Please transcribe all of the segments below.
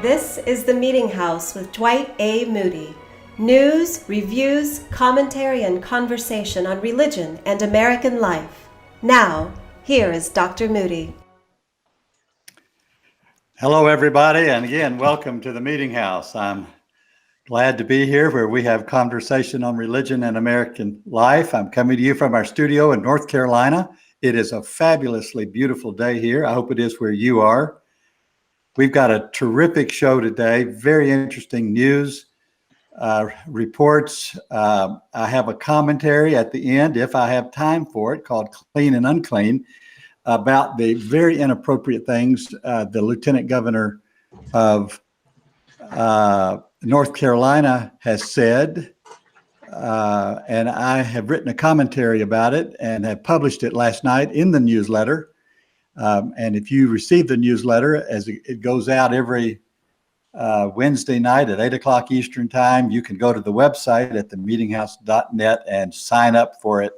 This is the Meetinghouse with Dwight A. Moody. News, reviews, commentary, and conversation on religion and American life. Now, here is Dr. Moody. Hello, everybody, and again, welcome to the Meetinghouse. I'm glad to be here where we have conversation on religion and American life. I'm coming to you from our studio in North Carolina. It is a fabulously beautiful day here. I hope it is where you are. We've got a terrific show today, very interesting news, reports. I have a commentary at the end, if I have time for it, called Clean and Unclean, about the very inappropriate things the Lieutenant Governor of North Carolina has said. And I have written a commentary about it and have published it last night in the newsletter. And if you receive the newsletter as it goes out every Wednesday night at 8 o'clock Eastern time, you can go to the website at themeetinghouse.net and sign up for it.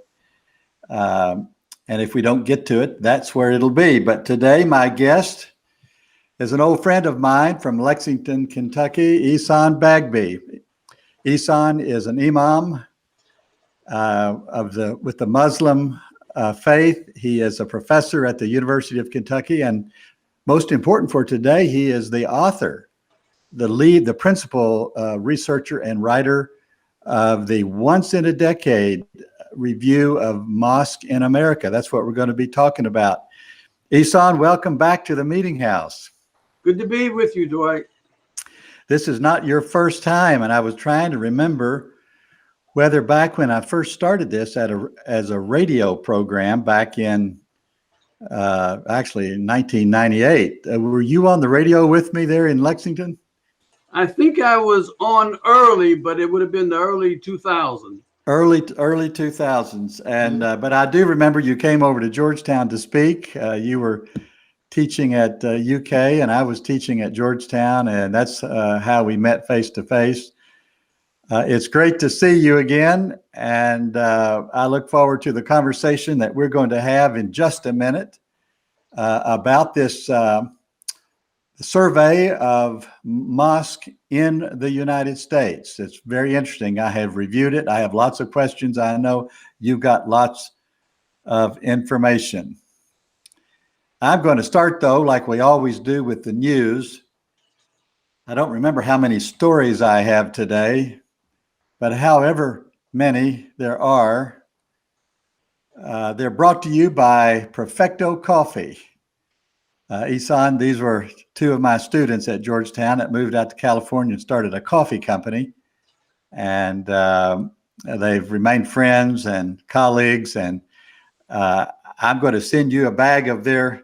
And if we don't get to it, that's where it'll be. But today, my guest is an old friend of mine from Lexington, Kentucky, Ihsan Bagby. Ihsan is an Imam with the Muslim faith. He is a professor at the University of Kentucky, and most important for today, he is the author, the principal researcher and writer of the Once in a Decade review of Mosque in America. That's what we're going to be talking about. Ihsan, welcome back to the Meetinghouse. Good to be with you, Dwight. This is not your first time, and I was trying to remember whether back when I first started this as a radio program back in actually in 1998, were you on the radio with me there in Lexington? I think I was on early, but it would have been the early 2000s. Early 2000s, and but I do remember you came over to Georgetown to speak. You were teaching at UK, and I was teaching at Georgetown, and that's how we met face to face. It's great to see you again, and I look forward to the conversation that we're going to have in just a minute about this survey of mosque in the United States. It's very interesting. I have reviewed it. I have lots of questions. I know you've got lots of information. I'm going to start, though, like we always do with the news. I don't remember how many stories I have today, but however many there are, they're brought to you by Perfecto Coffee. Ihsan, these were two of my students at Georgetown that moved out to California and started a coffee company. And they've remained friends and colleagues. And I'm going to send you a bag of their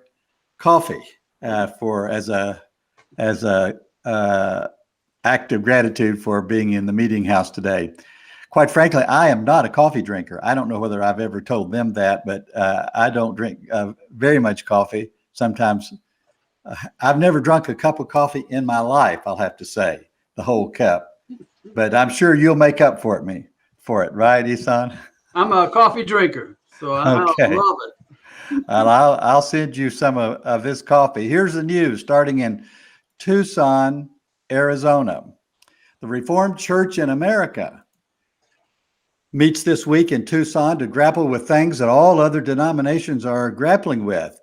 coffee as a act of gratitude for being in the Meetinghouse today. Quite frankly, I am not a coffee drinker. I don't know whether I've ever told them that, but I don't drink very much coffee. Sometimes I've never drunk a cup of coffee in my life, I'll have to say, the whole cup. But I'm sure you'll make up for it, right, Ihsan? I'm a coffee drinker, so I love it. I'll send you some of this coffee. Here's the news starting in Tucson, Arizona. The Reformed Church in America meets this week in Tucson to grapple with things that all other denominations are grappling with.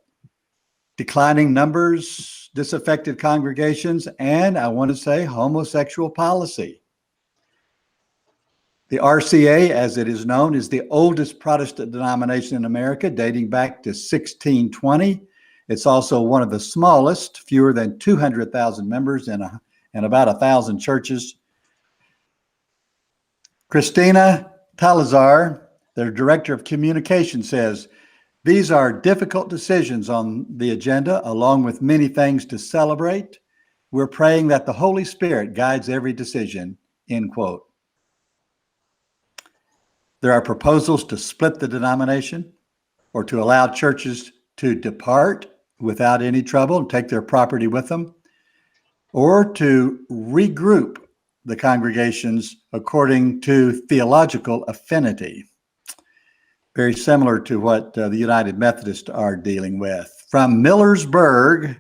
Declining numbers, disaffected congregations, and I want to say homosexual policy. The RCA, as it is known, is the oldest Protestant denomination in America, dating back to 1620. It's also one of the smallest, fewer than 200,000 members and about 1,000 churches. Christina Talazar, their director of communication, says, "These are difficult decisions on the agenda, along with many things to celebrate. We're praying that the Holy Spirit guides every decision," end quote. There are proposals to split the denomination or to allow churches to depart without any trouble and take their property with them, or to regroup the congregations according to theological affinity. Very similar to what the United Methodists are dealing with. From Millersburg,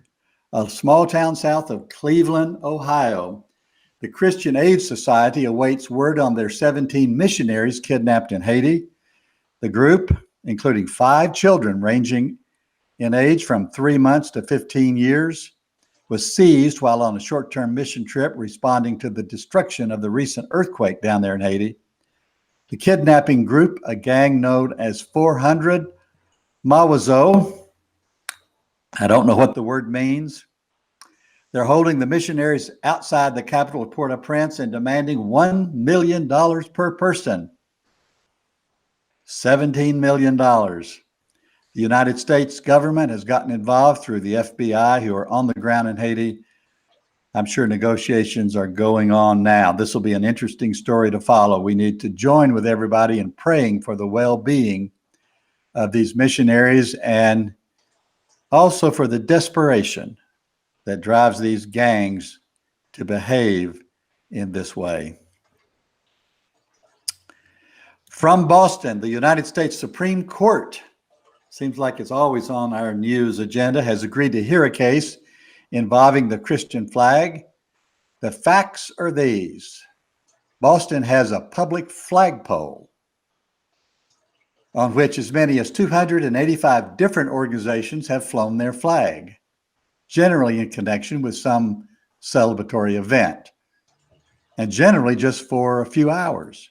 a small town south of Cleveland, Ohio. The Christian Aid Society awaits word on their 17 missionaries kidnapped in Haiti. The group, including 5 children ranging in age from 3 months to 15 years, was seized while on a short-term mission trip responding to the destruction of the recent earthquake down there in Haiti. The kidnapping group, a gang known as 400 Mawazo, I don't know what the word means. They're holding the missionaries outside the capital of Port-au-Prince and demanding $1 million per person. $17 million. The United States government has gotten involved through the FBI, who are on the ground in Haiti. I'm sure negotiations are going on now. This will be an interesting story to follow. We need to join with everybody in praying for the well-being of these missionaries and also for the desperation that drives these gangs to behave in this way. From Boston, the United States Supreme Court, seems like it's always on our news agenda, has agreed to hear a case involving the Christian flag. The facts are these. Boston has a public flagpole on which as many as 285 different organizations have flown their flag, generally in connection with some celebratory event, and generally just for a few hours.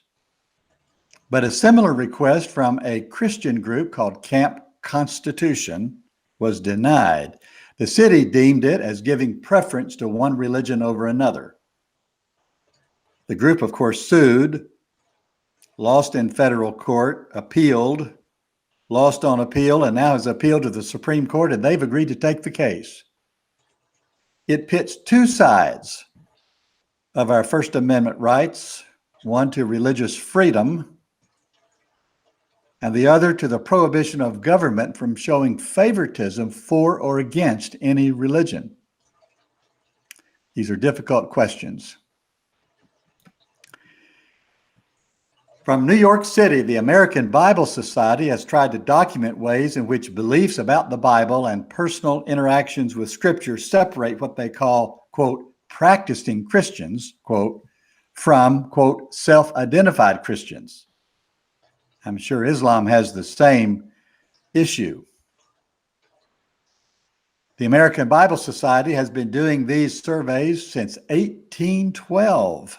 But a similar request from a Christian group called Camp Constitution was denied. The city deemed it as giving preference to one religion over another. The group, of course, sued, lost in federal court, appealed, lost on appeal, and now has appealed to the Supreme Court, and they've agreed to take the case. It pits two sides of our First Amendment rights, one to religious freedom, and the other to the prohibition of government from showing favoritism for or against any religion. These are difficult questions. From New York City, the American Bible Society has tried to document ways in which beliefs about the Bible and personal interactions with Scripture separate what they call, quote, practicing Christians, quote, from, quote, self-identified Christians. I'm sure Islam has the same issue. The American Bible Society has been doing these surveys since 1812.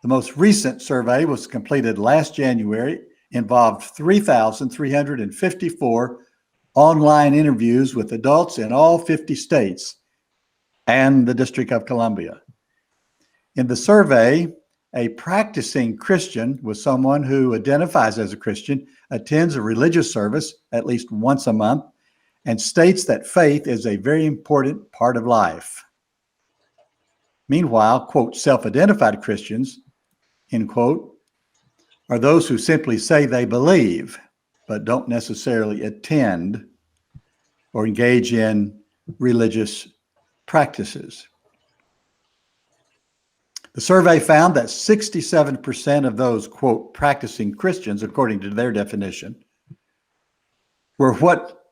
The most recent survey was completed last January, involved 3,354 online interviews with adults in all 50 states and the District of Columbia. In the survey, a practicing Christian was someone who identifies as a Christian, attends a religious service at least once a month, and states that faith is a very important part of life. Meanwhile, quote, self-identified Christians, end quote, are those who simply say they believe, but don't necessarily attend or engage in religious practices. The survey found that 67% of those, quote, practicing Christians, according to their definition, were what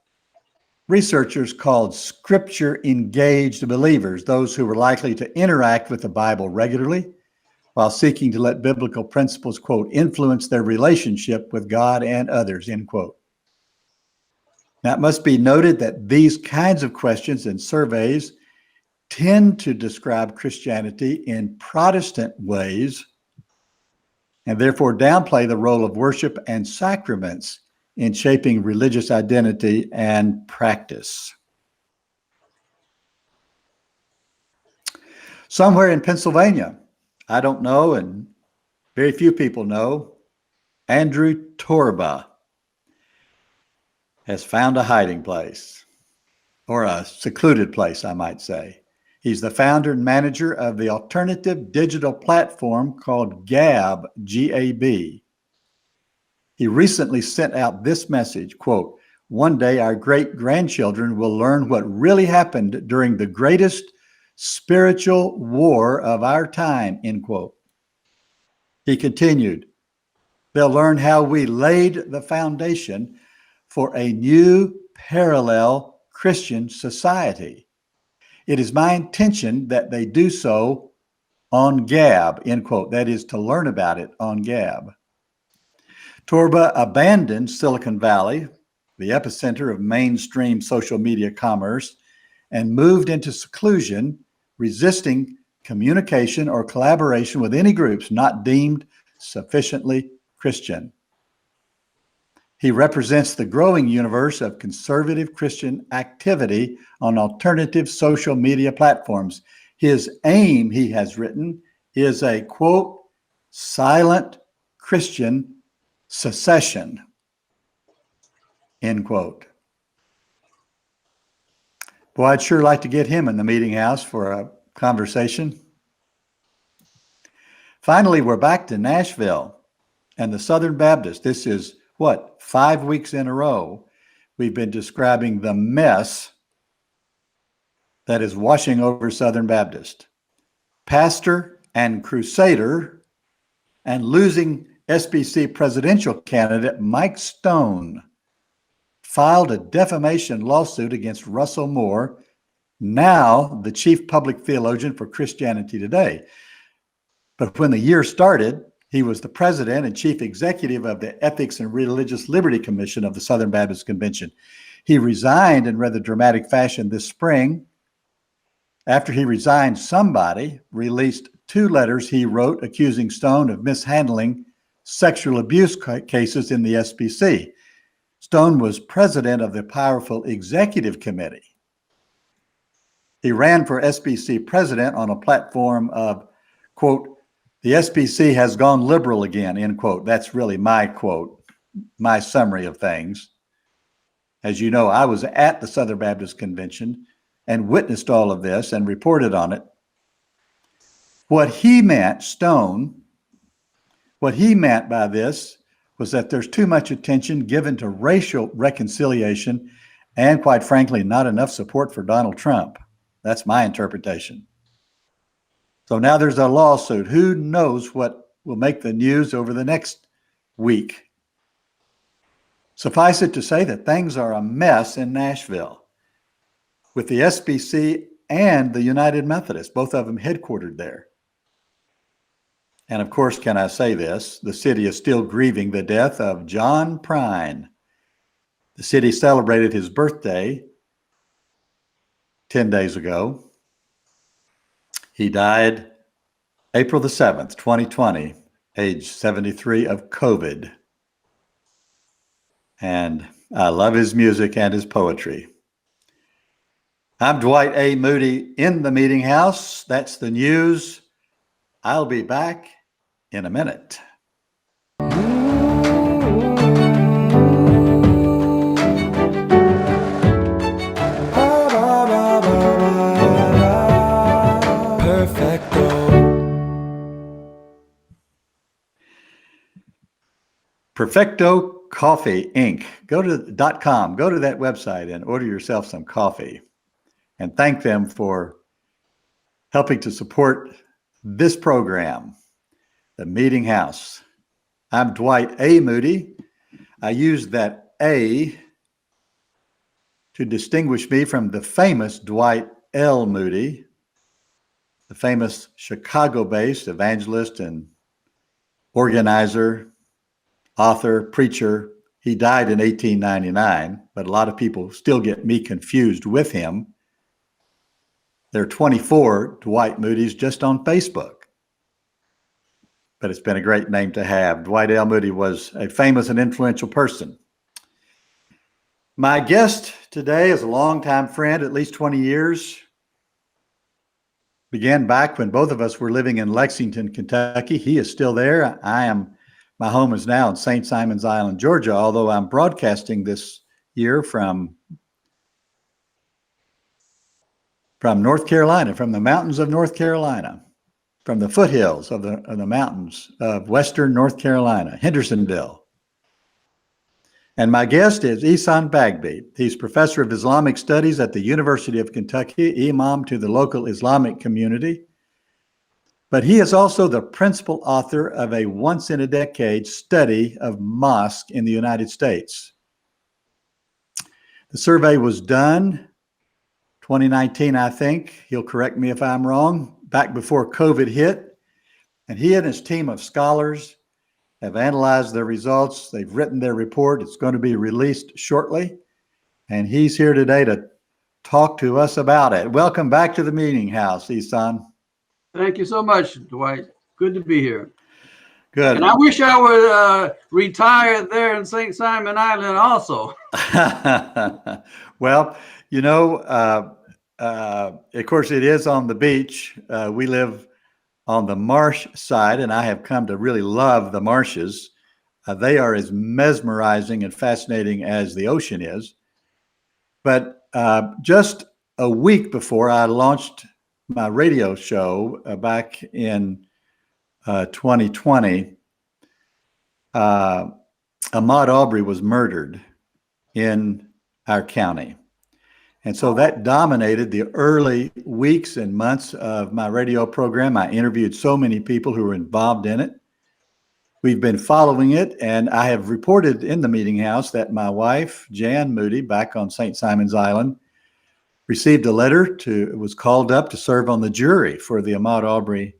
researchers called scripture-engaged believers, those who were likely to interact with the Bible regularly while seeking to let biblical principles, quote, influence their relationship with God and others, end quote. Now, it must be noted that these kinds of questions and surveys tend to describe Christianity in Protestant ways and therefore downplay the role of worship and sacraments in shaping religious identity and practice. Somewhere in Pennsylvania, I don't know, and very few people know, Andrew Torba has found a hiding place, or a secluded place, I might say. He's the founder and manager of the alternative digital platform called Gab, G-A-B. He recently sent out this message, quote, one day our great-grandchildren will learn what really happened during the greatest spiritual war of our time, end quote. He continued, they'll learn how we laid the foundation for a new parallel Christian society. It is my intention that they do so on Gab, end quote. That is, to learn about it on Gab. Torba abandoned Silicon Valley, the epicenter of mainstream social media commerce, and moved into seclusion, resisting communication or collaboration with any groups not deemed sufficiently Christian. He represents the growing universe of conservative Christian activity on alternative social media platforms. His aim, he has written, is a, quote, silent Christian secession, end quote. Boy, I'd sure like to get him in the Meetinghouse for a conversation. Finally, we're back to Nashville and the Southern Baptist. This is, 5 weeks in a row, we've been describing the mess that is washing over Southern Baptist. Pastor and crusader and losing SBC presidential candidate Mike Stone filed a defamation lawsuit against Russell Moore, now the chief public theologian for Christianity Today. But when the year started, he was the president and chief executive of the Ethics and Religious Liberty Commission of the Southern Baptist Convention. He resigned in rather dramatic fashion this spring. After he resigned, somebody released 2 letters he wrote accusing Stone of mishandling sexual abuse cases in the SBC. Stone was president of the powerful executive committee. He ran for SBC president on a platform of, quote, the SBC has gone liberal again, end quote. That's really my quote, my summary of things. As you know, I was at the Southern Baptist Convention and witnessed all of this and reported on it. What he meant, Stone, what he meant by this was that there's too much attention given to racial reconciliation and, quite frankly, not enough support for Donald Trump. That's my interpretation. So now there's a lawsuit. Who knows what will make the news over the next week? Suffice it to say that things are a mess in Nashville with the SBC and the United Methodist, both of them headquartered there. And of course, can I say this? The city is still grieving the death of John Prine. The city celebrated his birthday 10 days ago. He died April the 7th, 2020, age 73 of COVID. And I love his music and his poetry. I'm Dwight A. Moody in the Meetinghouse. That's the news. I'll be back in a minute. Perfecto Coffee Inc. Go to .com. Go to that website and order yourself some coffee. And thank them for helping to support this program, The Meetinghouse. I'm Dwight A. Moody. I use that A to distinguish me from the famous Dwight L. Moody, the famous Chicago-based evangelist and organizer, author, preacher. He died in 1899, but a lot of people still get me confused with him. There are 24 Dwight Moody's just on Facebook. But it's been a great name to have. Dwight L. Moody was a famous and influential person. My guest today is a longtime friend, at least 20 years. Began back when both of us were living in Lexington, Kentucky. He is still there. My home is now in St. Simon's Island, Georgia, although I'm broadcasting this year from North Carolina, from the mountains of North Carolina, from the foothills of the mountains of Western North Carolina, Hendersonville. And my guest is Ihsan Bagby. He's professor of Islamic studies at the University of Kentucky, Imam to the local Islamic community. But he is also the principal author of a once-in-a-decade study of mosque in the United States. The survey was done 2019, I think. He'll correct me if I'm wrong, back before COVID hit. And he and his team of scholars have analyzed their results. They've written their report. It's going to be released shortly. And he's here today to talk to us about it. Welcome back to the Meetinghouse, Ihsan. Thank you so much, Dwight. Good to be here. Good. And I wish I were retired there in St. Simon Island also. Well, you know, of course, it is on the beach. We live on the marsh side, and I have come to really love the marshes. They are as mesmerizing and fascinating as the ocean is. But just a week before I launched my radio show back in 2020, Ahmaud Arbery was murdered in our county. And so that dominated the early weeks and months of my radio program. I interviewed so many people who were involved in it. We've been following it, and I have reported in the Meetinghouse that my wife, Jan Moody, back on St. Simon's Island, received a letter was called up to serve on the jury for the Ahmaud Arbery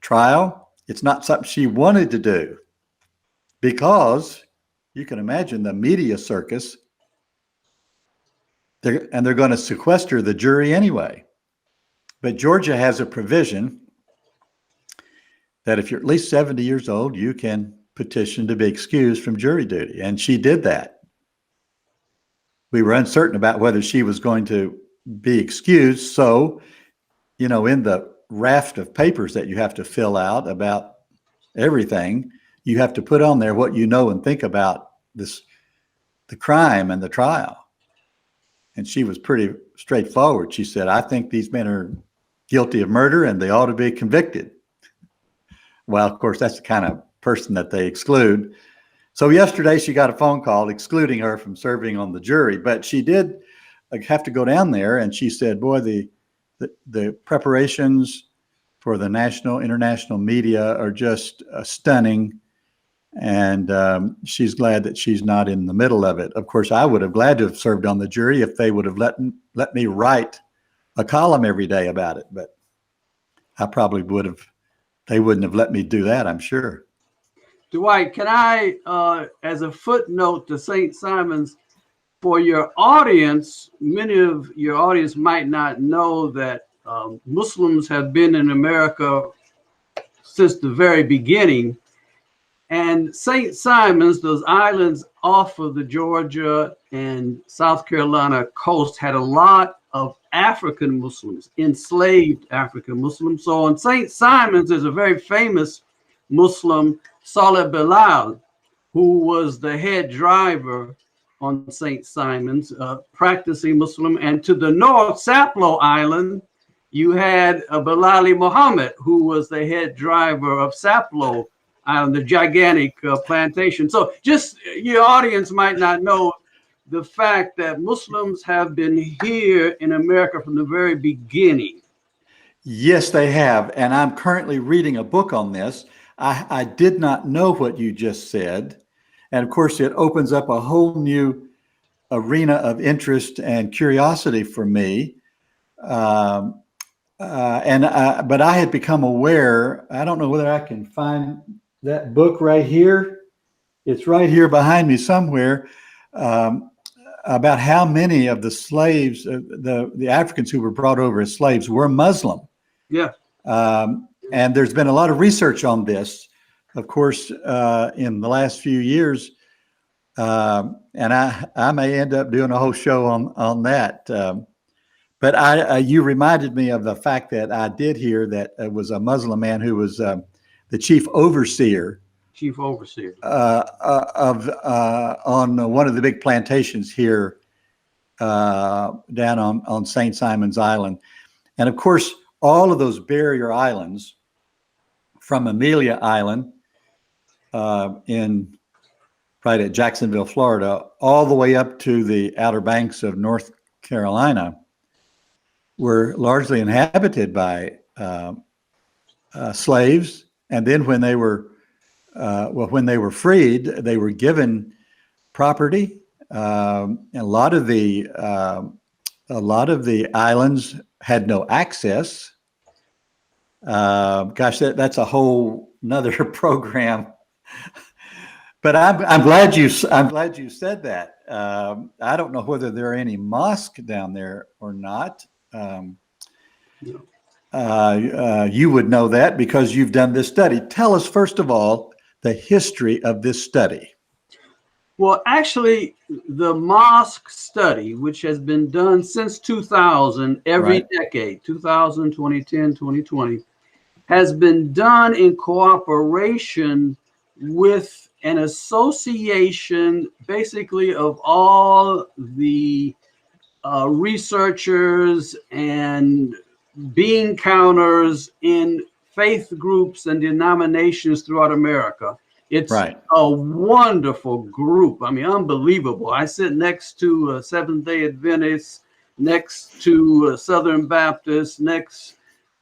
trial. It's not something she wanted to do because you can imagine the media circus, they're going to sequester the jury anyway. But Georgia has a provision that if you're at least 70 years old, you can petition to be excused from jury duty. And she did that. We were uncertain about whether she was going to be excused. So, you know, in the raft of papers that you have to fill out about everything, you have to put on there what you know and think about the crime and the trial. And she was pretty straightforward. She said, I think these men are guilty of murder and they ought to be convicted. Well, of course, that's the kind of person that they exclude. So yesterday she got a phone call excluding her from serving on the jury, but she did have to go down there, and she said, boy, the preparations for the national, international media are just stunning. And she's glad that she's not in the middle of it. Of course, I would have glad to have served on the jury if they would have let me write a column every day about it, but I probably would have. They wouldn't have let me do that, I'm sure. Dwight, can I, as a footnote to St. Simon's, for your audience, many of your audience might not know that Muslims have been in America since the very beginning. And St. Simon's, those islands off of the Georgia and South Carolina coast, had a lot of African Muslims, enslaved African Muslims. So on St. Simon's, there's a very famous Muslim, Saleh Bilal, who was the head driver on St. Simon's, practicing Muslim. And to the north, Sapelo Island, you had Bilali Muhammad, who was the head driver of Sapelo Island, the gigantic plantation. So just your audience might not know the fact that Muslims have been here in America from the very beginning. Yes, they have. And I'm currently reading a book on this. I did not know what you just said. And of course, it opens up a whole new arena of interest and curiosity for me. But I had become aware, I don't know whether I can find that book right here. It's right here behind me somewhere, about how many of the slaves, the Africans who were brought over as slaves, were Muslim. Yeah. And there's been a lot of research on this, of course, in the last few years. And I may end up doing a whole show on that. But you reminded me of the fact that I did hear that it was a Muslim man who was the chief overseer. On one of the big plantations here down on St. Simon's Island. And of course, all of those barrier islands from Amelia Island right at Jacksonville, Florida, all the way up to the Outer Banks of North Carolina were largely inhabited by slaves. And then when they were freed, they were given property. And a lot of the a lot of the islands had no access. Gosh, that's a whole nother program. But I'm glad you said that. I don't know whether there are any mosques down there or not. You would know that because you've done this study. Tell us, first of all, the history of this study. Well, actually, the Mosque Study, which has been done since 2000, every decade, 2000, 2010, 2020, has been done in cooperation with an association, basically, of all the researchers and bean counters in faith groups and denominations throughout America. It's a wonderful group. I mean, unbelievable. I sit next to Seventh-day Adventists, next to Southern Baptists, next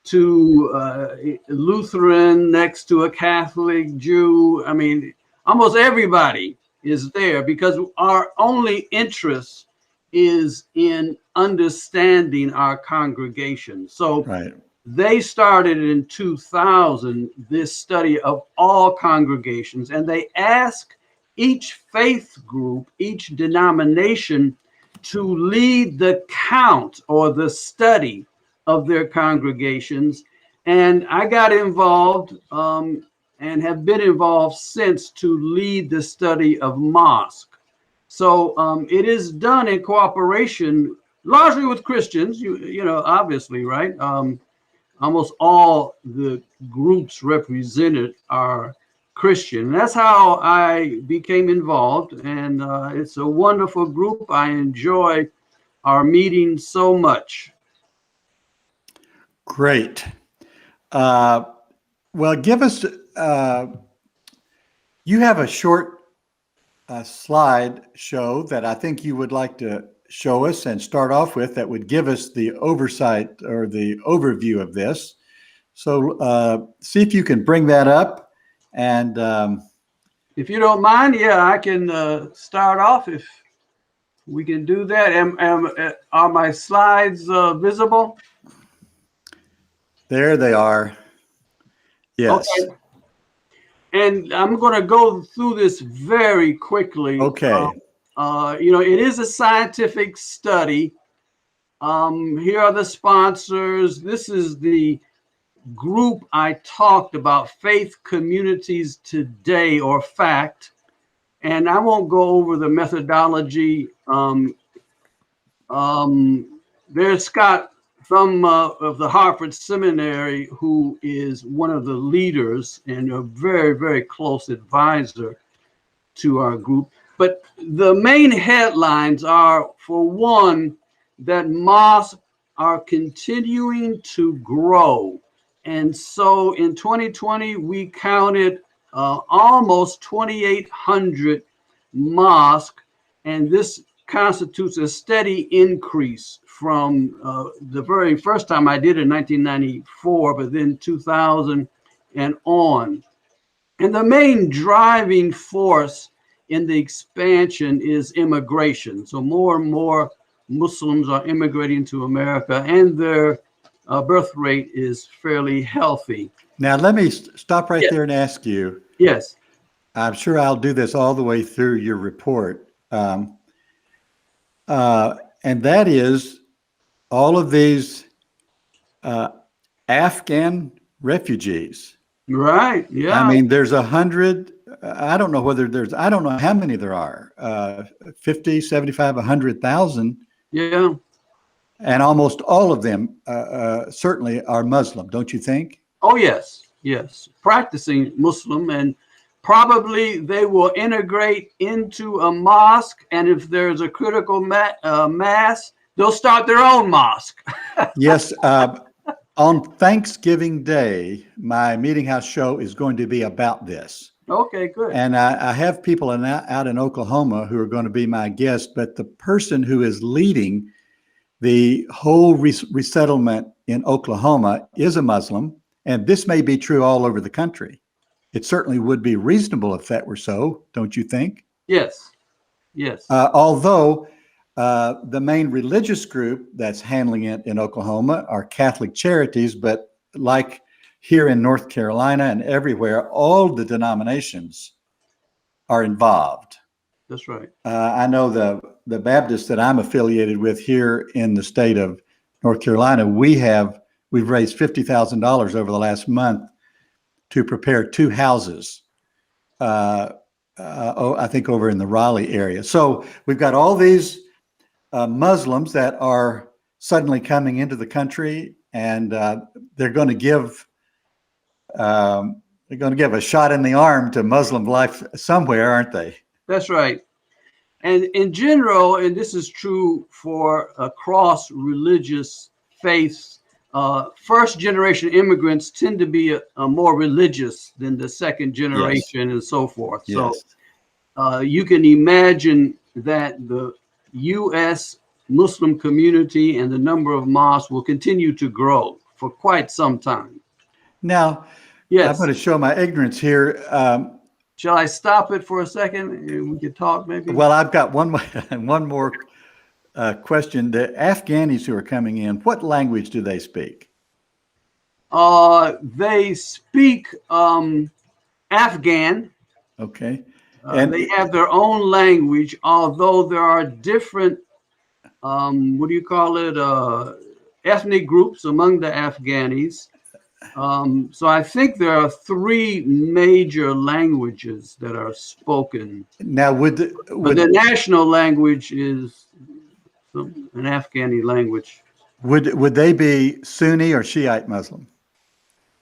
to Lutheran, next to a Catholic, Jew. I mean, almost everybody is there because our only interest is in understanding our congregation. So they started in 2000 this study of all congregations, and they asked each faith group, each denomination, to lead the count or the study of their congregations. And I got involved and have been involved since to lead the study of mosque. So it is done in cooperation, largely with Christians, you know, obviously, right? Almost all the groups represented are Christian. And that's how I became involved. And it's a wonderful group. I enjoy our meetings so much. Great. Well, give us, you have a short slide show that I think you would like to show us and start off with that would give us the oversight or the overview of this. So see if you can bring that up. And if you don't mind, yeah, I can start off if we can do that. Are my slides visible? There they are. Yes. Okay. And I'm going to go through this very quickly. Okay. You know, it is a scientific study. Here are the sponsors. This is the group I talked about, Faith Communities Today, or FACT. And I won't go over the methodology. There's Scott from of the Harvard Seminary, who is one of the leaders and a very, very close advisor to our group. But the main headlines are, for one, that mosques are continuing to grow. And so in 2020, we counted almost 2,800 mosques, and this constitutes a steady increase from the very first time I did it in 1994, but then 2000 and on. And the main driving force in the expansion is immigration. So more and more Muslims are immigrating to America, and their birth rate is fairly healthy. Now, let me stop right there and ask you. Yes. I'm sure I'll do this all the way through your report. And that is all of these Afghan refugees. Right. Yeah. I mean, there's 100. I don't know whether there's, I don't know how many there are, 50, 75, 100,000. Yeah. And almost all of them certainly are Muslim, don't you think? Oh, yes. Yes. Practicing Muslim, and probably they will integrate into a mosque. And if there's a critical mass, they'll start their own mosque. Yes. On Thanksgiving Day, my Meetinghouse show is going to be about this. Okay, good. And I have people out in Oklahoma who are going to be my guests, but the person who is leading the whole resettlement in Oklahoma is a Muslim, and this may be true all over the country. It certainly would be reasonable if that were so, don't you think? Yes. Yes. Although The main religious group that's handling it in Oklahoma are Catholic Charities, but like here in North Carolina and everywhere, all the denominations are involved. That's right. I know the Baptists that I'm affiliated with here in the state of North Carolina, we've raised $50,000 over the last month to prepare 2 houses. I think over in the Raleigh area. So we've got all these Muslims that are suddenly coming into the country, and they're going to give a shot in the arm to Muslim life somewhere, aren't they? That's right. And in general, and this is true for across religious faiths, first generation immigrants tend to be more religious than the second generation. Yes. And so forth. Yes. So you can imagine that the U.S. Muslim community and the number of mosques will continue to grow for quite some time. Now, yes. I'm going to show my ignorance here. Shall I stop it for a second? We could talk maybe. Well, I've got one more question. The Afghanis who are coming in, what language do they speak? They speak Afghan. Okay. And they have their own language, although there are different, ethnic groups among the Afghanis. So I think there are 3 major languages that are spoken. Now, but the national language is an Afghani language. Would they be Sunni or Shiite Muslim?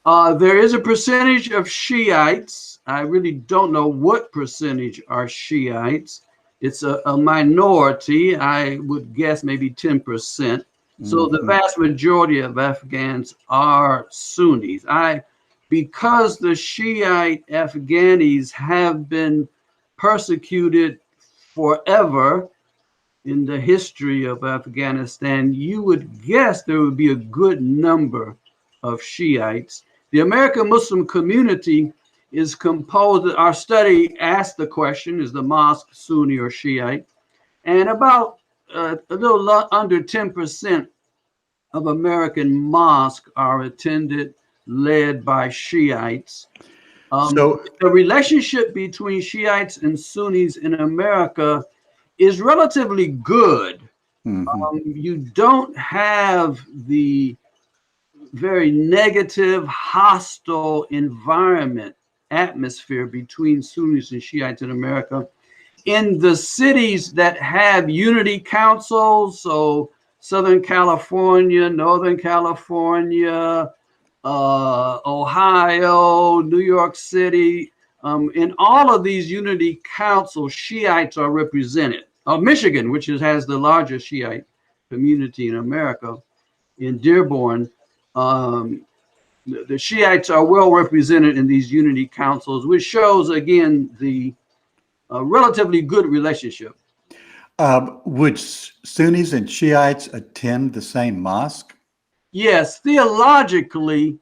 There is a percentage of Shiites. I really don't know what percentage are Shiites. It's a minority. I would guess maybe 10%. So the vast majority of Afghans are Sunnis. Because the Shiite Afghanis have been persecuted forever in the history of Afghanistan, you would guess there would be a good number of Shiites. The American Muslim community is composed, our study asked the question, is the mosque Sunni or Shiite? And about a little under 10% of American mosques are attended, led by Shiites. So the relationship between Shiites and Sunnis in America is relatively good. You don't have the very negative, hostile environment, atmosphere between Sunnis and Shiites in America. In the cities that have unity councils, so Southern California, Northern California, Ohio, New York City, in all of these unity councils, Shiites are represented. Michigan, which has the largest Shiite community in America, in Dearborn, the Shiites are well represented in these unity councils, which shows, again, the relatively good relationship. Would Sunnis and Shiites attend the same mosque? Yes, theologically,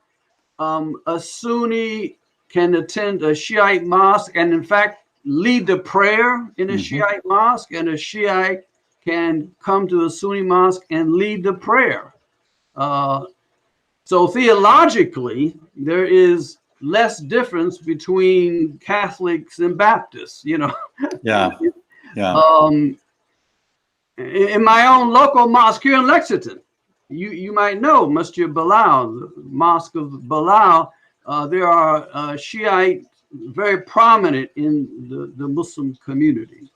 a Sunni can attend a Shiite mosque and, in fact, lead the prayer in a Shiite mosque, and a Shiite can come to a Sunni mosque and lead the prayer. So theologically, there is less difference between Catholics and Baptists, Yeah. In my own local mosque here in Lexington, you might know Masjid Bilal, the Mosque of Bilal. There are Shiite very prominent in the Muslim community.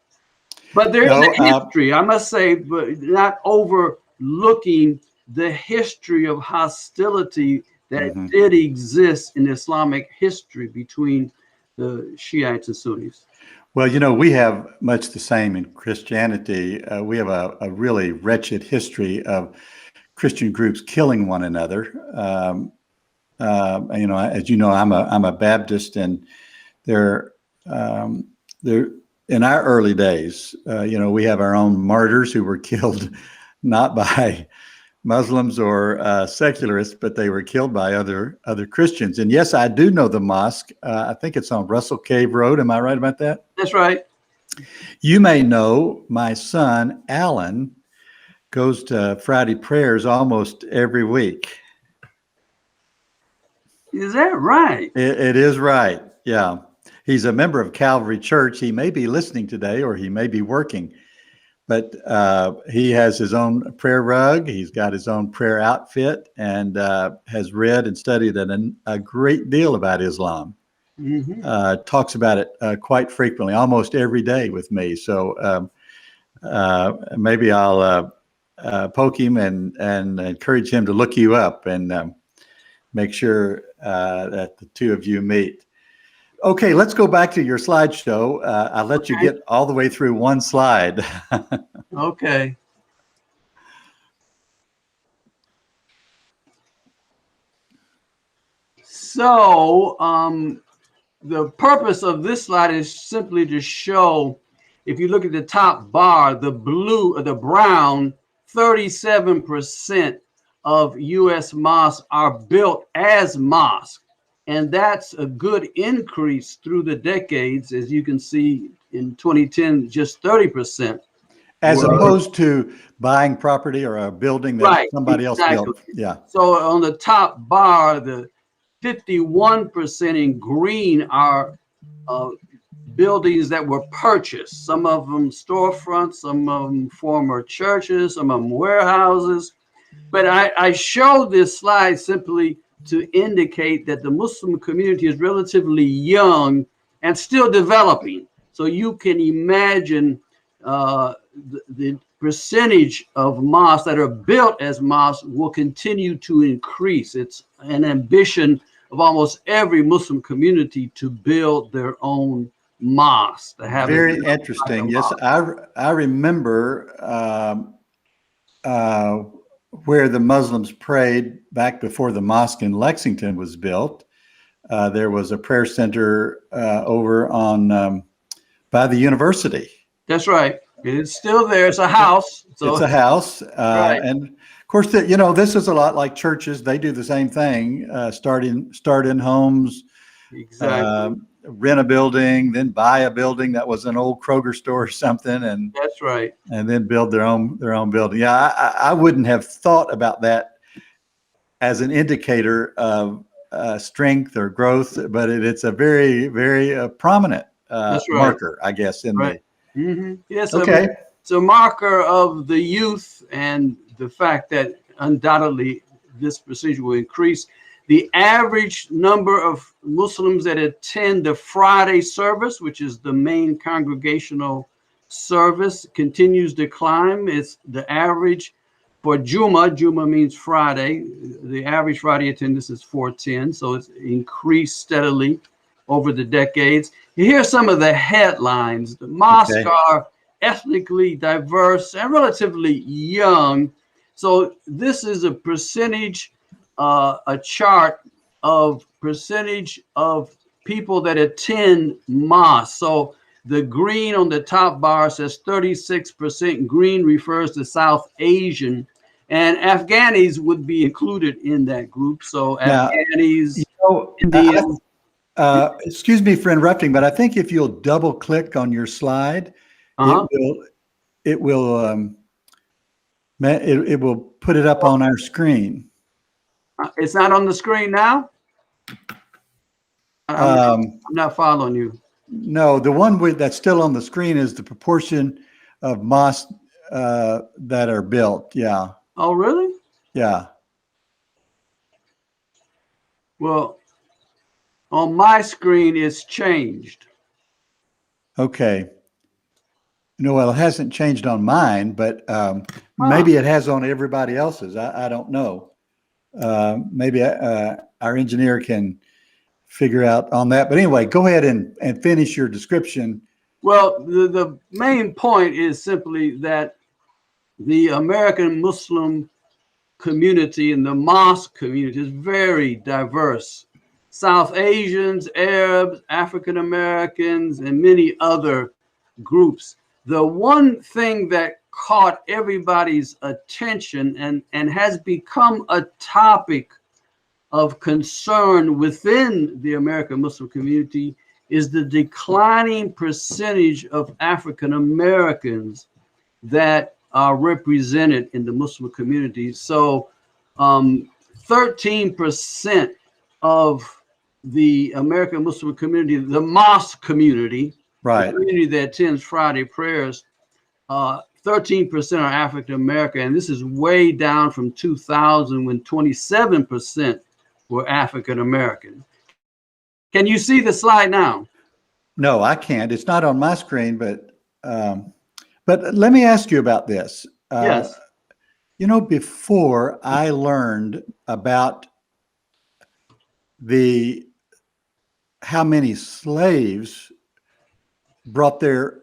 But there is a history, I must say, but not overlooking the history of hostility that did exist in Islamic history between the Shiites and Sunnis. Well, we have much the same in Christianity. We have a really wretched history of Christian groups killing one another. As you know, I'm a Baptist, and they're in our early days. We have our own martyrs who were killed not by Muslims or secularists, but they were killed by other Christians. And yes, I do know the mosque. I think it's on Russell Cave Road. Am I right about that? That's right. You may know my son, Alan, goes to Friday prayers almost every week. Is that right? It is right. Yeah. He's a member of Calvary Church. He may be listening today or he may be working, but he has his own prayer rug. He's got his own prayer outfit and has read and studied a great deal about Islam. Talks about it quite frequently, almost every day with me. So maybe I'll poke him and encourage him to look you up and make sure that the two of you meet. Okay, let's go back to your slideshow. I'll let you get all the way through one slide. Okay. So the purpose of this slide is simply to show, if you look at the top bar, the blue or the brown, 37% of U.S. mosques are built as mosques. And that's a good increase through the decades. As you can see, in 2010, just 30%. As opposed to buying property or a building that somebody else built. Yeah. So on the top bar, the 51% in green are buildings that were purchased. Some of them storefronts, some of them former churches, some of them warehouses. But I show this slide simply to indicate that the Muslim community is relatively young and still developing. So you can imagine the percentage of mosques that are built as mosques will continue to increase. It's an ambition of almost every Muslim community to build their own mosque. To have very interesting. Yes, I remember where the Muslims prayed back before the mosque in Lexington was built. There was a prayer center over on by the university. That's right. It's still there. It's a house. So it's a house. Right. And of course, this is a lot like churches. They do the same thing, start in homes, exactly. Rent a building, then buy a building that was an old Kroger store or something. And that's right. And then build their own building. Yeah, I wouldn't have thought about that as an indicator of strength or growth, but it's a very, very prominent marker, I guess. Yes. Okay. It's a marker of the youth and the fact that undoubtedly this procedure will increase. The average number of Muslims that attend the Friday service, which is the main congregational service, continues to climb. It's the average for Juma. Juma means Friday. The average Friday attendance is 410. So it's increased steadily over the decades. Here's some of the headlines. The mosques are ethnically diverse and relatively young. So this is a percentage, a chart of percentage of people that attend mosques. So the green on the top bar says 36%. Green refers to South Asian, and Afghanis would be included in that group. So Afghanis, Indians. Excuse me for interrupting, but I think if you'll double click on your slide, it will put it up on our screen. It's not on the screen now. I'm not following you. No, the one that's still on the screen is the proportion of mosques that are built. Yeah. Oh, really? Yeah. Well, on my screen, it's changed. Okay. Well, it hasn't changed on mine, but maybe it has on everybody else's. I don't know. Maybe our engineer can figure out on that. But anyway, go ahead and finish your description. Well, the main point is simply that the American Muslim community and the mosque community is very diverse. South Asians, Arabs, African Americans, and many other groups. The one thing that caught everybody's attention and has become a topic of concern within the American Muslim community is the declining percentage of African Americans that are represented in the Muslim community. So 13% of the American Muslim community, the mosque community, Right. the community that attends Friday prayers, 13% are African American, and this is way down from 2000 when 27% were African American. Can you see the slide now? No, I can't. It's not on my screen, but let me ask you about this. Yes. You know, before I learned about how many slaves brought their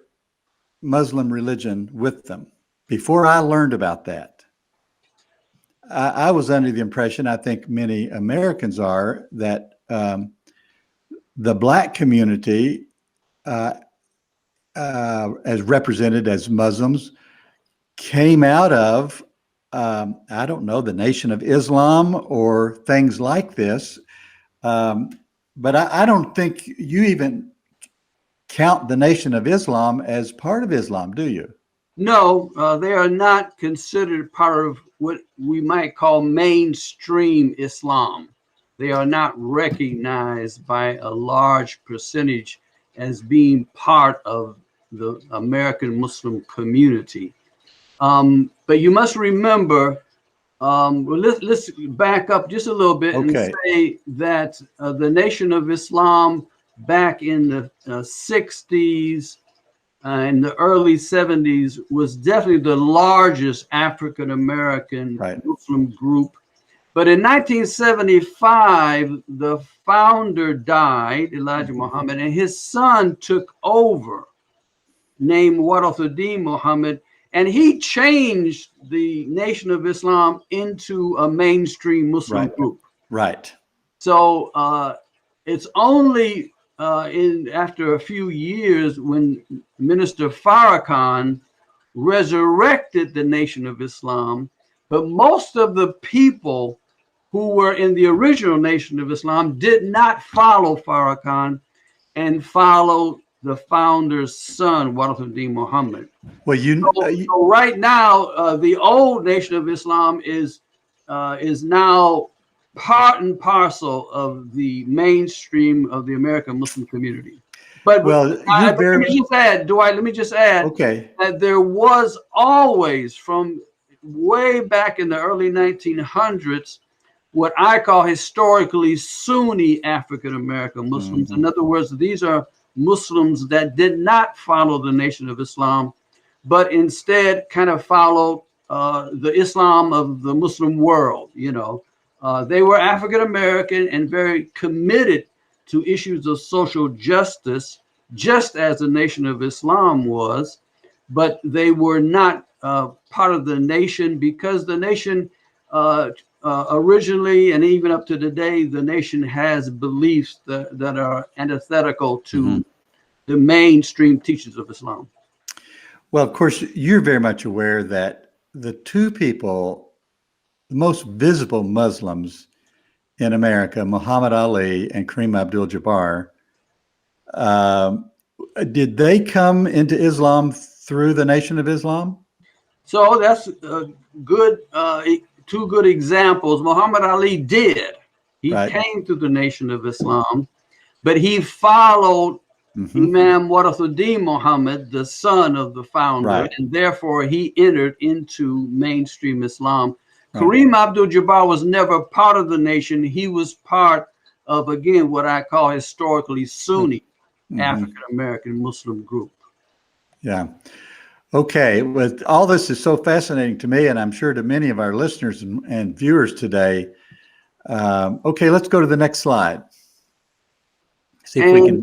Muslim religion with them, before I learned about that, I was under the impression, I think many Americans are, that the Black community, as represented as Muslims, came out of, I don't know, the Nation of Islam or things like this. But I don't think you even count the Nation of Islam as part of Islam, do you? No, they are not considered part of what we might call mainstream Islam. They are not recognized by a large percentage as being part of the American Muslim community. But you must remember, let's back up just a little bit and say that the Nation of Islam back in the 60s and the early 70s was definitely the largest African American Muslim group. But in 1975, the founder died, Elijah Muhammad, and his son took over, named Warathuddin Muhammad, and he changed the Nation of Islam into a mainstream Muslim group. Right. So it's only after a few years when Minister Farrakhan resurrected the Nation of Islam, but most of the people who were in the original Nation of Islam did not follow Farrakhan and follow the founder's son, Warathuddin Muhammad. Well, so right now, the old Nation of Islam is now part and parcel of the mainstream of the American Muslim community. But let me just add that there was always, from way back in the early 1900s, what I call historically Sunni African American Muslims. In other words, these are Muslims that did not follow the Nation of Islam, but instead kind of followed the Islam of the Muslim world. You know, they were African American and very committed to issues of social justice, just as the Nation of Islam was, but they were not part of the nation because the nation originally, and even up to today, the nation has beliefs that are antithetical to the mainstream teachings of Islam. Well, of course, you're very much aware that the two people, the most visible Muslims in America, Muhammad Ali and Kareem Abdul-Jabbar, did they come into Islam through the Nation of Islam? So that's good. Two good examples. Muhammad Ali did. He came through the Nation of Islam, but he followed Imam Warathuddin Muhammad, the son of the founder, and therefore he entered into mainstream Islam. Kareem Abdul-Jabbar was never part of the nation. He was part of, again, what I call historically Sunni African American Muslim group. Yeah. Okay. Well, all this is so fascinating to me, and I'm sure to many of our listeners and viewers today. Okay, let's go to the next slide. See if we can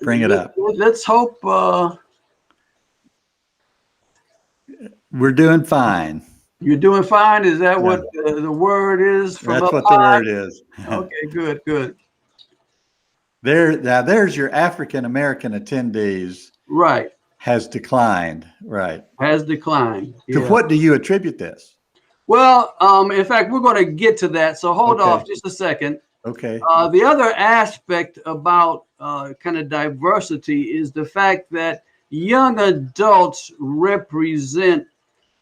bring it up. Let's hope we're doing fine. You're doing fine? Is that what the word is? From That's what the word is. Okay, good, good. Now there's your African American attendees. Right. Has declined. Right. Has declined. To what do you attribute this? Well, in fact, we're going to get to that. So hold off just a second. Okay. The other aspect about kind of diversity is the fact that young adults represent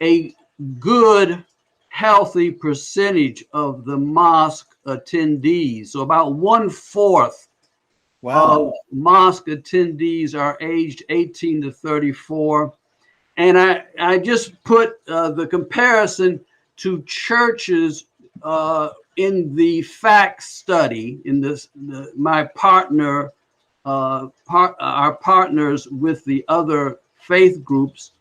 a good, healthy percentage of the mosque attendees. So about 1/4 of Wow. mosque attendees are aged 18 to 34. And I just put the comparison to churches in the fact study in this, my partner, our partners with the other faith groups.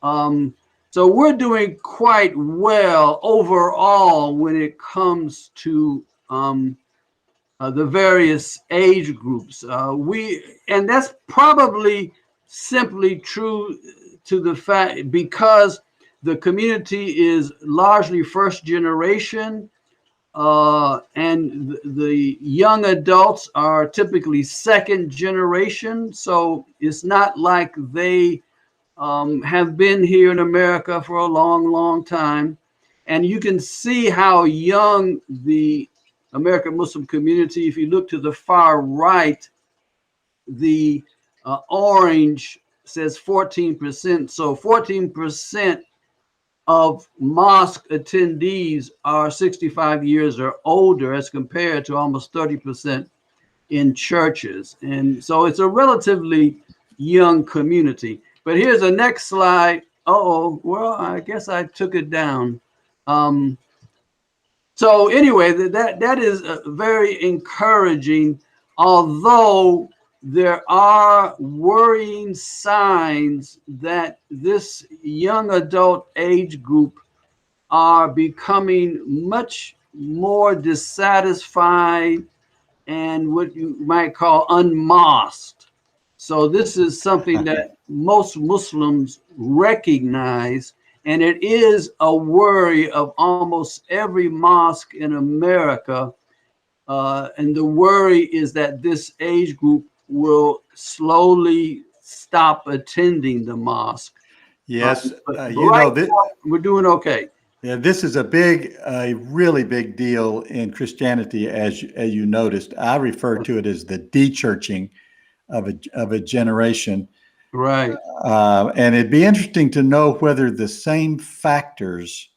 So we're doing quite well overall when it comes to the various age groups. And that's probably simply true to the fact because the community is largely first generation, and the young adults are typically second generation. So it's not like they have been here in America for a long, long time. And you can see how young the American Muslim community, if you look to the far right, the orange says 14%. So 14% of mosque attendees are 65 years or older as compared to almost 30% in churches. And so it's a relatively young community. But here's the next slide. Well, I guess I took it down. So anyway, that is very encouraging, although there are worrying signs that this young adult age group are becoming much more dissatisfied and what you might call unmosqued. So this is something that most Muslims recognize, and it is a worry of almost every mosque in America. And the worry is that this age group will slowly stop attending the mosque. Yes. But You right know, this, now, we're doing okay. yeah, this is a really big deal in Christianity, as you noticed. I refer to it as the de-churching of a generation. Right. And it'd be interesting to know whether the same factors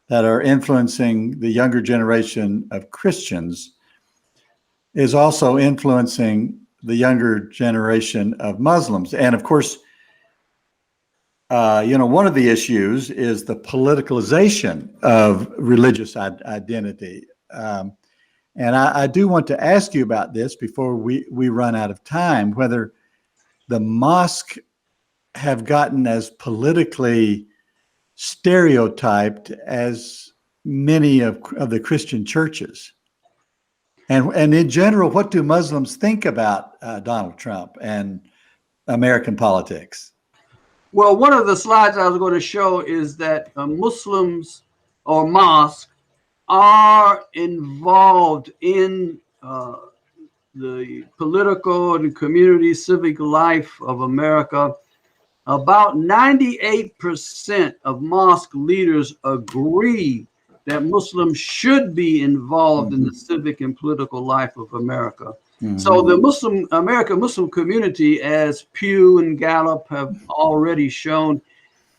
that are influencing the younger generation of Christians is also influencing the younger generation of Muslims. And of course, one of the issues is the politicalization of religious identity. And I do want to ask you about this before we run out of time, whether the mosque have gotten as politically stereotyped as many of the Christian churches. And in general, what do Muslims think about Donald Trump and American politics? Well, one of the slides I was going to show is that Muslims or mosques are involved in the political and community civic life of America. About 98% of mosque leaders agree that Muslims should be involved in the civic and political life of America. So the American Muslim community, as Pew and Gallup have already shown,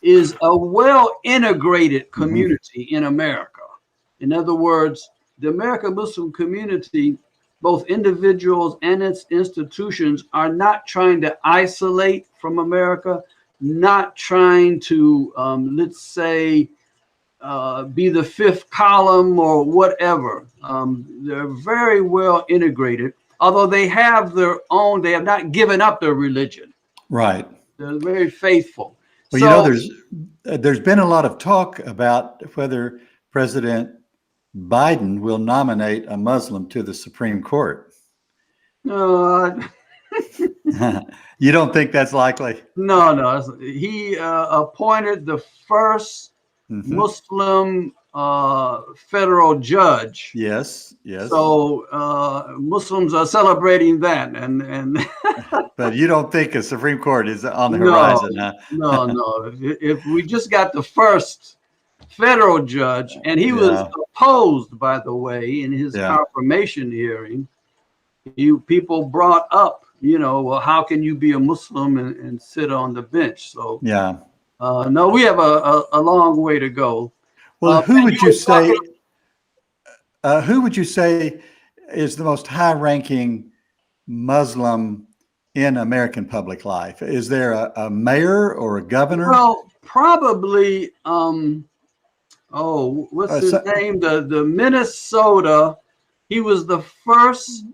is a well-integrated community in America. In other words, the American Muslim community, both individuals and its institutions, are not trying to isolate from America, not trying to, let's say, be the fifth column or whatever. They're very well integrated, although they have their own, they have not given up their religion. Right. They're very faithful. Well, there's been a lot of talk about whether President Biden will nominate a Muslim to the Supreme Court. No, You don't think that's likely? no. He appointed the first Muslim federal judge. Yes. So Muslims are celebrating that, and But you don't think a Supreme Court is on the horizon, huh? No. If we just got the first federal judge, and he was Yeah. opposed, by the way, in his Yeah. confirmation hearing. People brought up, well, how can you be a Muslim and sit on the bench? So, Yeah. no, we have a long way to go. Well, And you were talking. who would you say is the most high-ranking Muslim in American public life? Is there a mayor or a governor? Well, probably, what's his name? The Minnesota, he was the first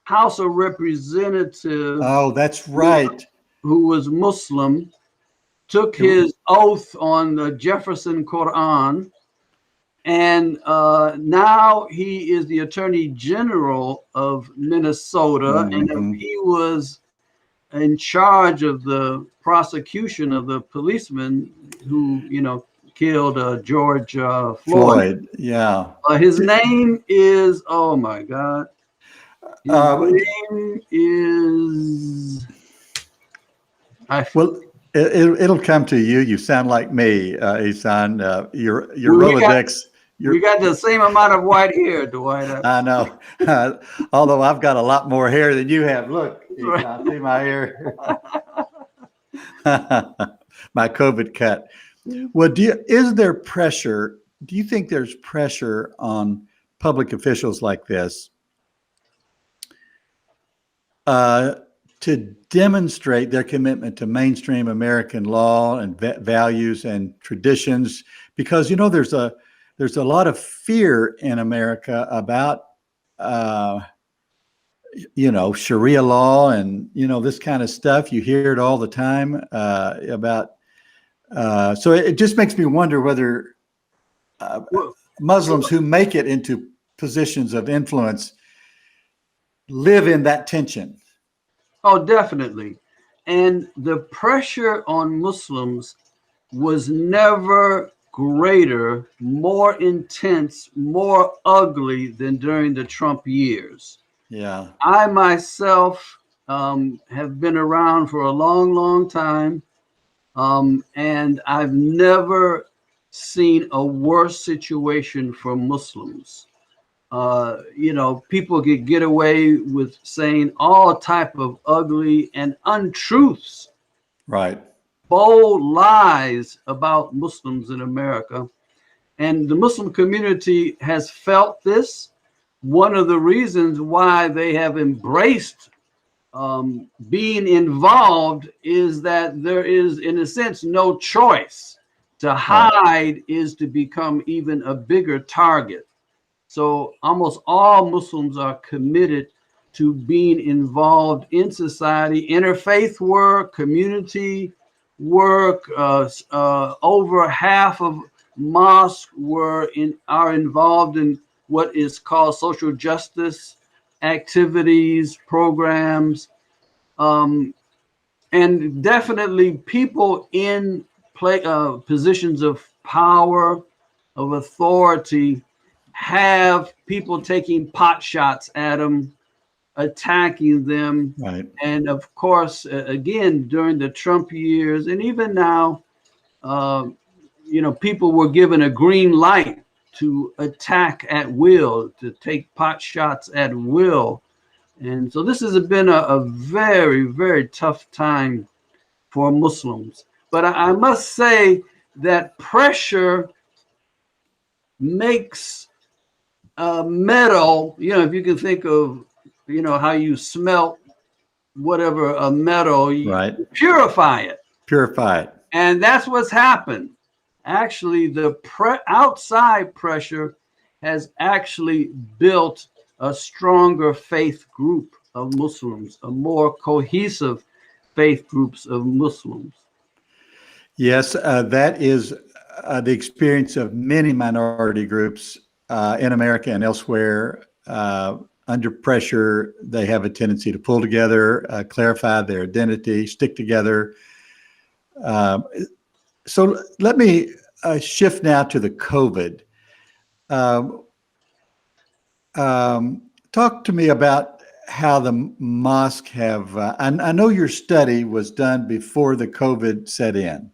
House of Representatives. Oh, that's right. Who was Muslim, took his oath on the Jefferson Quran, and now he is the Attorney General of Minnesota, and he was in charge of the prosecution of the policeman who, killed George Floyd. Yeah. His name is, oh my God, his name is, well, it'll come to you. You sound like me, Ihsan. Your Rolodex. We got the same amount of white hair, Dwight. I know. Although I've got a lot more hair than you have. Look, Ihsan, see my hair. My COVID cut. Well, is there pressure? Do you think there's pressure on public officials like this to demonstrate their commitment to mainstream American law and values and traditions? Because, there's a lot of fear in America about, Sharia law and, this kind of stuff. You hear it all the time about. So it just makes me wonder whether Muslims who make it into positions of influence live in that tension. Oh, definitely. And the pressure on Muslims was never greater, more intense, more ugly than during the Trump years. Yeah. I myself have been around for a long, long time. And I've never seen a worse situation for Muslims. People could get away with saying all type of ugly and untruths, right, bold lies about Muslims in America. And the Muslim community has felt this. One of the reasons why they have embraced being involved is that there is, in a sense, no choice. To hide is to become even a bigger target. So almost all Muslims are committed to being involved in society, interfaith work, community work. Over half of mosques are involved in what is called social justice activities, programs, and definitely people in positions of power, of authority, have people taking pot shots at them, attacking them. right. And of course, again, during the Trump years, and even now, people were given a green light to attack at will, to take pot shots at will. And so this has been a very, very tough time for Muslims. But I must say that pressure makes metal, if you can think of, how you smelt whatever a metal, you purify it. Purify it. And that's what's happened. Actually, the outside pressure has actually built a stronger faith group of Muslims, a more cohesive faith groups of Muslims. Yes, that is the experience of many minority groups in America and elsewhere. Under pressure, they have a tendency to pull together, clarify their identity, stick together. So let me shift now to the COVID. Talk to me about how the mosque have, I know your study was done before the COVID set in.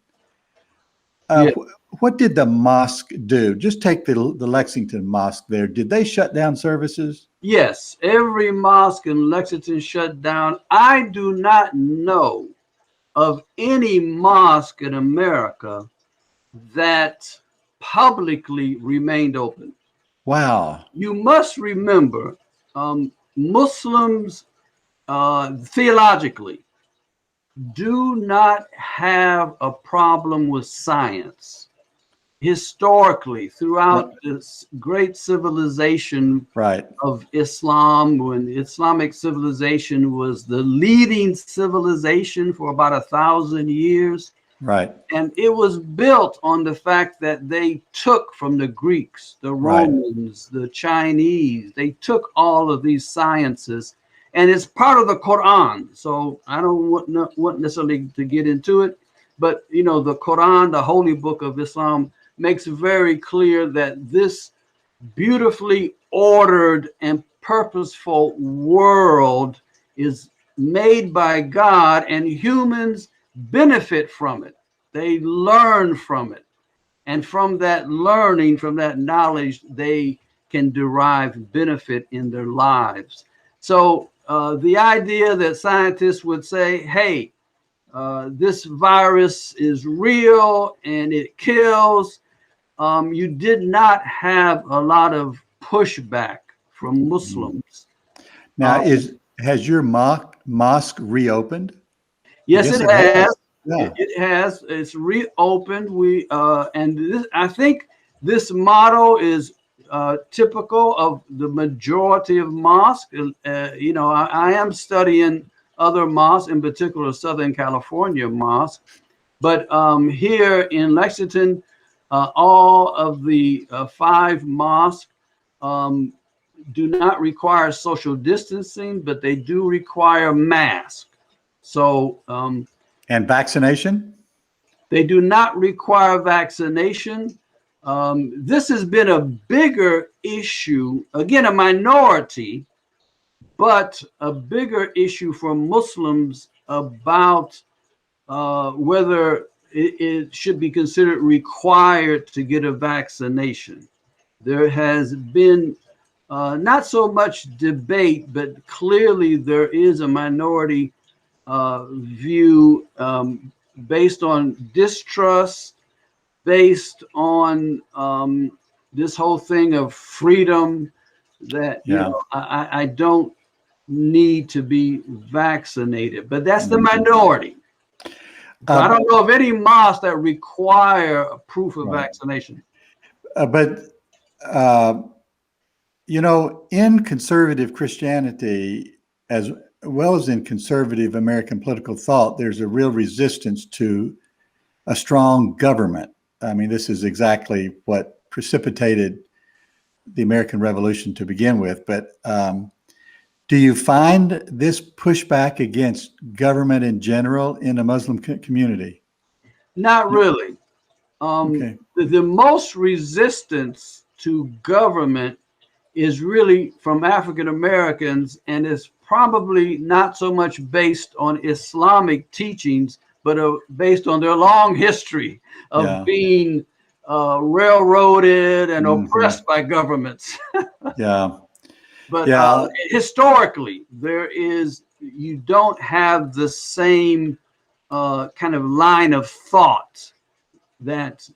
Yeah. what did the mosque do? Just take the Lexington Mosque there. Did they shut down services? Yes, every mosque in Lexington shut down. I do not know of any mosque in America that publicly remained open. Wow. You must remember, Muslims theologically do not have a problem with science. Historically, throughout this great civilization Right. of Islam, when Islamic civilization was the leading civilization for about 1,000 years, Right. and it was built on the fact that they took from the Greeks, the Romans, the Chinese, they took all of these sciences, and it's part of the Quran. So I don't want necessarily to get into it, but you know, the Quran, the holy book of Islam, makes very clear that this beautifully ordered and purposeful world is made by God, and humans benefit from it. They learn from it. And from that learning, from that knowledge, they can derive benefit in their lives. So the idea that scientists would say, hey, this virus is real and it kills, you did not have a lot of pushback from Muslims. Now, has your mosque reopened? Yes, it has. Yeah. It has. It's reopened. We and this, I think this model is typical of the majority of mosques. You know, I am studying other mosques, in particular Southern California mosque, but here in Lexington, all of the 5 mosques do not require social distancing, but they do require masks. So and vaccination? They do not require vaccination. This has been a bigger issue, again, a minority, but a bigger issue for Muslims about whether it should be considered required to get a vaccination. There has been not so much debate, but clearly there is a minority view based on distrust, based on this whole thing of freedom, that you know, I don't need to be vaccinated, but that's the minority. So I don't know of any mosques that require a proof of vaccination. But you know, in conservative Christianity, as well as in conservative American political thought, there's a real resistance to a strong government. I mean, this is exactly what precipitated the American Revolution to begin with. But do you find this pushback against government in general in the Muslim community? Not really. Okay. The most resistance to government is really from African Americans, and is probably not so much based on Islamic teachings, but based on their long history of being railroaded and oppressed by governments. But historically, you don't have the same kind of line of thought that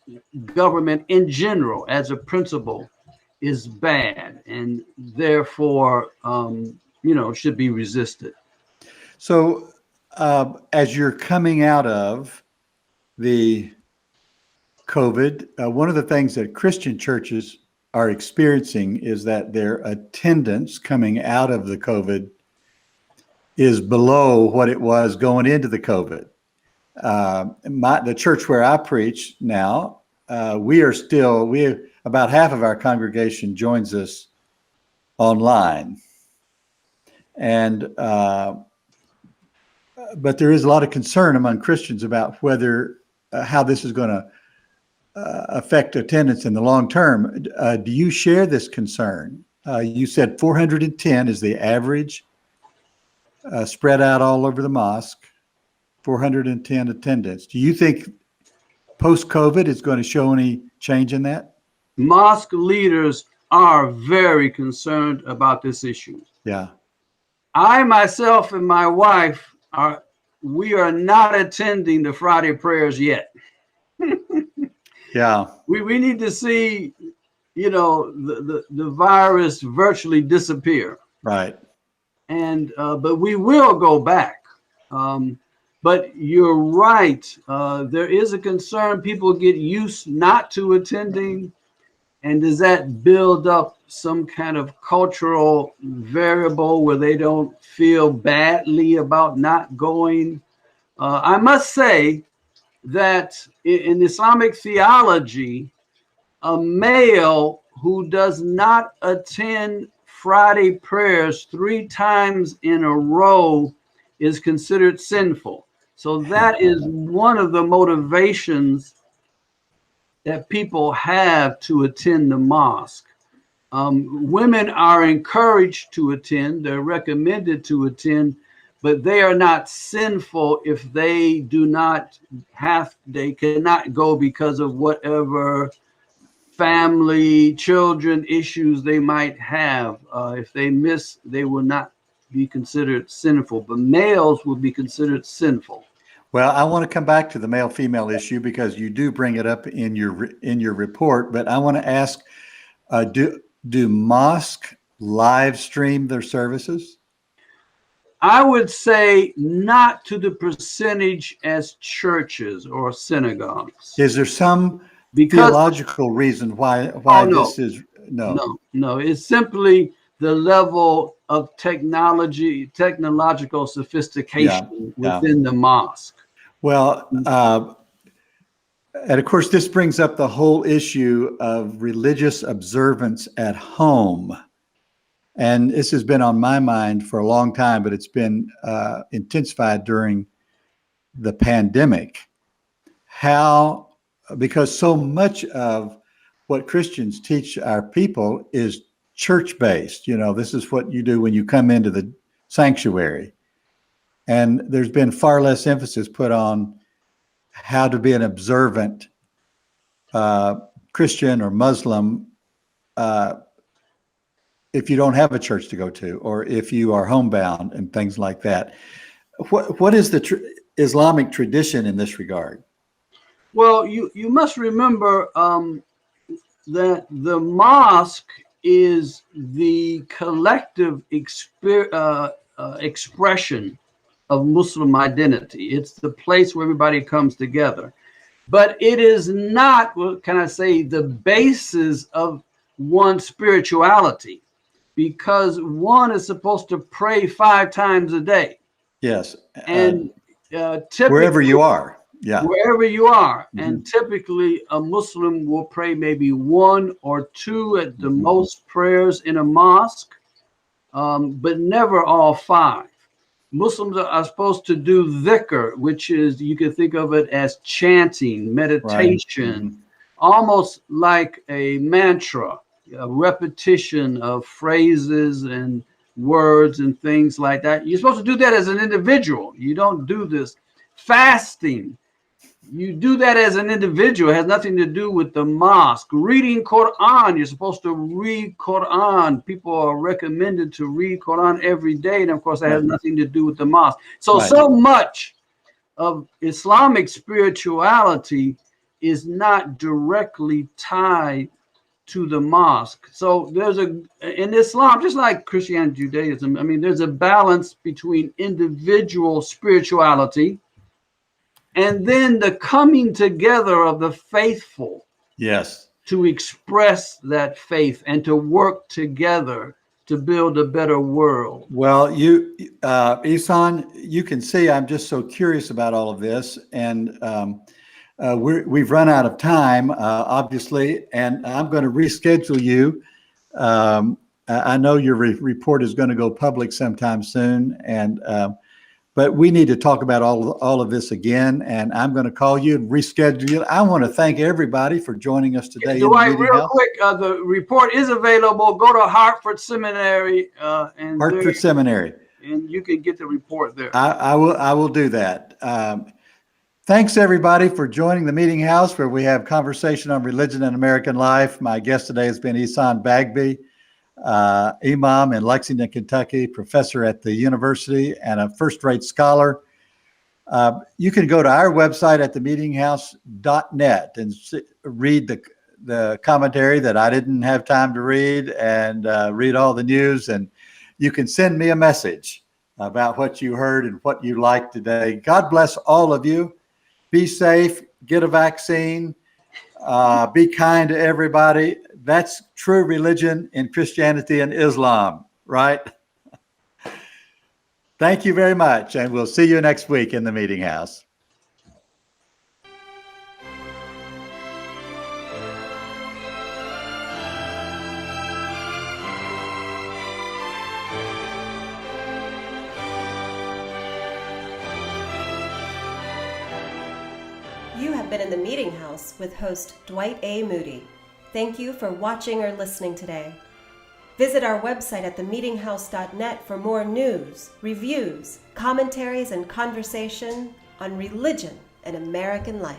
government in general, as a principle, is bad, and therefore, you know, should be resisted. So as you're coming out of the COVID, one of the things that Christian churches are experiencing is that their attendance coming out of the COVID is below what it was going into the COVID. The church where I preach now, about half of our congregation joins us online. And but there is a lot of concern among Christians about whether how this is going to affect attendance in the long term. Do you share this concern? You said 410 is the average, spread out all over the mosque, 410 attendance. Do you think post-COVID is going to show any change in that? Mosque leaders are very concerned about this issue. Yeah. I myself and my wife we are not attending the Friday prayers yet. Yeah. We need to see, the virus virtually disappear. Right. And but we will go back. But you're right. There is a concern. People get used not to attending. And does that build up some kind of cultural variable where they don't feel badly about not going? I must say that in Islamic theology, a male who does not attend Friday prayers 3 times in a row is considered sinful. So that is one of the motivations that people have to attend the mosque. Women are encouraged to attend, they're recommended to attend, but they are not sinful if they they cannot go because of whatever family, children issues they might have. If they miss, they will not be considered sinful, but males will be considered sinful. Well, I want to come back to the male-female issue because you do bring it up in your report. But I want to ask, do mosque live stream their services? I would say not to the percentage as churches or synagogues. Is there some Because theological reason why no. this is No. It's simply the level of technological sophistication within the mosque. Well, and of course, this brings up the whole issue of religious observance at home. And this has been on my mind for a long time, but it's been intensified during the pandemic. Because so much of what Christians teach our people is church-based. This is what you do when you come into the sanctuary. And there's been far less emphasis put on how to be an observant Christian or Muslim if you don't have a church to go to, or if you are homebound and things like that. What is the Islamic tradition in this regard? Well, you must remember that the mosque is the collective expression of Muslim identity. It's the place where everybody comes together. But it is not, what can I say, the basis of one's spirituality, because one is supposed to pray 5 times a day. Yes. And typically, wherever you are. Yeah. Wherever you are. Mm-hmm. And typically a Muslim will pray maybe 1 or 2 at the most prayers in a mosque, but never all 5. Muslims are supposed to do dhikr, which is, you can think of it as chanting, meditation, Right. almost like a mantra, a repetition of phrases and words and things like that. You're supposed to do that as an individual. You don't do this. Fasting, you do that as an individual. It has nothing to do with the mosque. Reading Quran, you're supposed to read Quran. People are recommended to read Quran every day. And of course, that has nothing to do with the mosque. So much of Islamic spirituality is not directly tied to the mosque. So in Islam, just like Christianity, Judaism, there's a balance between individual spirituality and then the coming together of the faithful. Yes. To express that faith and to work together to build a better world. Well, Ihsan, you can see I'm just so curious about all of this, and we've run out of time, obviously, and I'm going to reschedule you. I know your report is going to go public sometime soon, but we need to talk about all of this again, and I'm going to call you and reschedule you. I want to thank everybody for joining us today. Dwight, real quick, the report is available. Go to Hartford Seminary. Seminary. And you can get the report there. I will do that. Thanks, everybody, for joining the Meeting House, where we have conversation on religion and American life. My guest today has been Ihsan Bagby, Imam in Lexington, Kentucky, professor at the university, and a first-rate scholar. You can go to our website at themeetinghouse.net and read the commentary that I didn't have time to read, and read all the news. And you can send me a message about what you heard and what you liked today. God bless all of you. Be safe, get a vaccine, be kind to everybody. That's true religion in Christianity and Islam, right? Thank you very much, and we'll see you next week in the Meeting House. You have been in the Meeting House with host Dwight A. Moody. Thank you for watching or listening today. Visit our website at themeetinghouse.net for more news, reviews, commentaries, and conversation on religion and American life.